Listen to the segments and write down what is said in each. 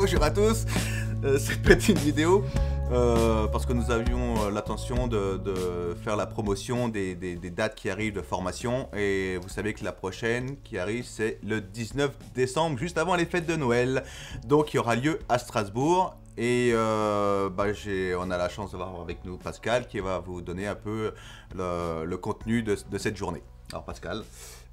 Bonjour à tous. Cette petite vidéo parce que nous avions l'intention de faire la promotion des dates qui arrivent de formation, et vous savez que la prochaine qui arrive c'est le 19 décembre, juste avant les fêtes de Noël, donc il y aura lieu à Strasbourg. Et on a la chance d'avoir avec nous Pascal qui va vous donner un peu le contenu de cette journée. Alors Pascal.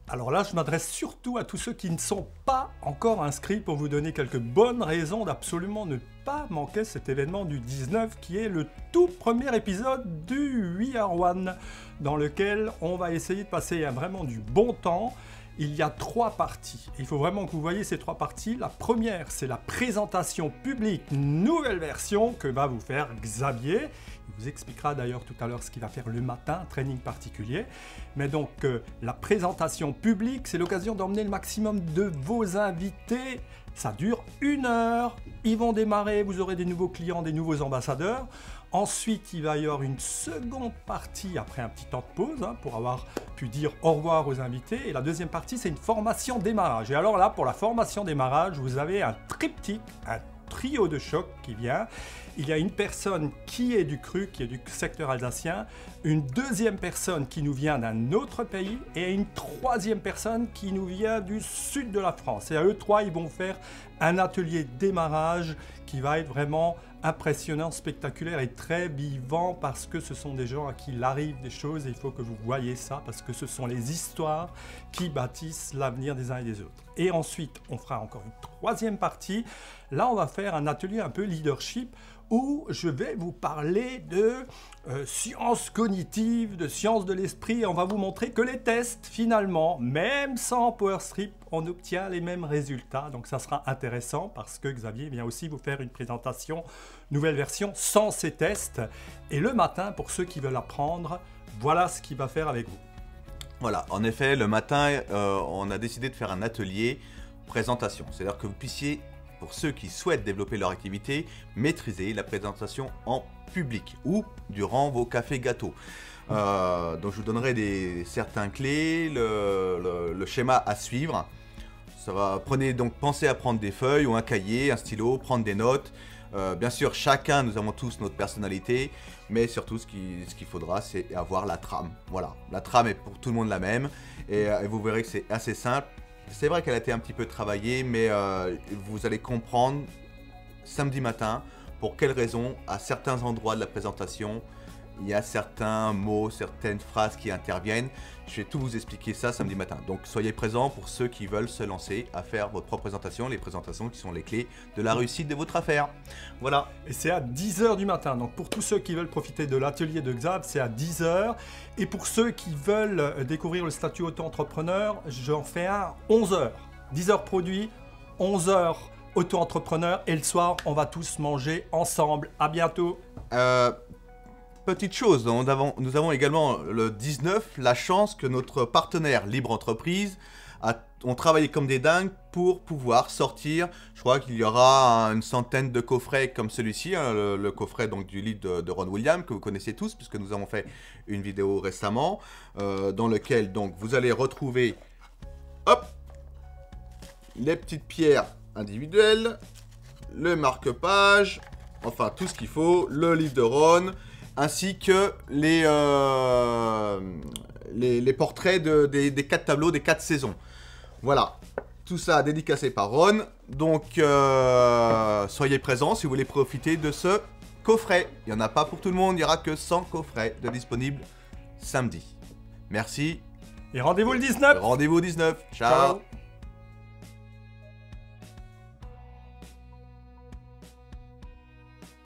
Alors là, je m'adresse surtout à tous ceux qui ne sont pas encore inscrits pour vous donner quelques bonnes raisons d'absolument ne pas manquer cet événement du 19 qui est le tout premier épisode du We Are One, dans lequel on va essayer de passer vraiment du bon temps. Il y a 3 parties. Il faut vraiment que vous voyez ces 3 parties. La première, c'est la présentation publique, nouvelle version que va vous faire Xavier. Il vous expliquera d'ailleurs tout à l'heure ce qu'il va faire le matin, un training particulier. Mais donc, la présentation publique, c'est l'occasion d'emmener le maximum de vos invités. Ça dure 1 heure. Ils vont démarrer, vous aurez des nouveaux clients, des nouveaux ambassadeurs. Ensuite, il va y avoir une seconde partie après un petit temps de pause pour avoir pu dire au revoir aux invités. Et la deuxième partie, c'est une formation démarrage. Et alors là, pour la formation démarrage, vous avez un triptyque, un trio de choc qui vient. Il y a une personne qui est du CRU, qui est du secteur alsacien, une deuxième personne qui nous vient d'un autre pays et une troisième personne qui nous vient du sud de la France. Et à eux 3, ils vont faire un atelier démarrage qui va être vraiment impressionnant, spectaculaire et très vivant, parce que ce sont des gens à qui il arrive des choses et il faut que vous voyez ça, parce que ce sont les histoires qui bâtissent l'avenir des uns et des autres. Et ensuite, on fera encore une troisième partie. Là, on va faire un atelier un peu leadership où je vais vous parler de sciences cognitives, de sciences de l'esprit. On va vous montrer que les tests, finalement, même sans PowerStrip, on obtient les mêmes résultats. Donc ça sera intéressant parce que Xavier vient aussi vous faire une présentation, nouvelle version, sans ces tests. Et le matin, pour ceux qui veulent apprendre, voilà ce qu'il va faire avec vous. Voilà, en effet, le matin, on a décidé de faire un atelier présentation. C'est-à-dire que vous puissiez, pour ceux qui souhaitent développer leur activité, maîtriser la présentation en public ou durant vos cafés gâteaux. Donc je vous donnerai certaines clés, le schéma à suivre. Ça va, pensez à prendre des feuilles ou un cahier, un stylo, prendre des notes. Bien sûr, nous avons tous notre personnalité, mais surtout ce qu'il faudra, c'est avoir la trame. Voilà, la trame est pour tout le monde la même, et vous verrez que c'est assez simple. C'est vrai qu'elle a été un petit peu travaillée, mais vous allez comprendre samedi matin pour quelles raisons, à certains endroits de la présentation, il y a certains mots, certaines phrases qui interviennent. Je vais tout vous expliquer ça samedi matin. Donc soyez présents pour ceux qui veulent se lancer à faire votre propre présentation, les présentations qui sont les clés de la réussite de votre affaire. Voilà. Et c'est à 10 h du matin. Donc pour tous ceux qui veulent profiter de l'atelier de Xav, c'est à 10 h. Et pour ceux qui veulent découvrir le statut auto-entrepreneur, j'en fais un à 11 h. 10 h produit, 11 h auto-entrepreneur. Et le soir, on va tous manger ensemble. À bientôt. Petite chose, nous avons également le 19 la chance que notre partenaire Libre Entreprise ont travaillé comme des dingues pour pouvoir sortir. Je crois qu'il y aura une centaine de coffrets comme celui-ci, le coffret donc, du livre de Ron Williams que vous connaissez tous puisque nous avons fait une vidéo récemment dans lequel donc, vous allez retrouver les petites pierres individuelles, le marque-page, enfin tout ce qu'il faut, le livre de Ron, ainsi que les portraits des 4 tableaux, des 4 saisons. Voilà, tout ça dédicacé par Ron. Donc, soyez présents si vous voulez profiter de ce coffret. Il n'y en a pas pour tout le monde, il n'y aura que 100 coffrets de disponibles samedi. Merci. Et rendez-vous le 19. Rendez-vous le 19. Ciao.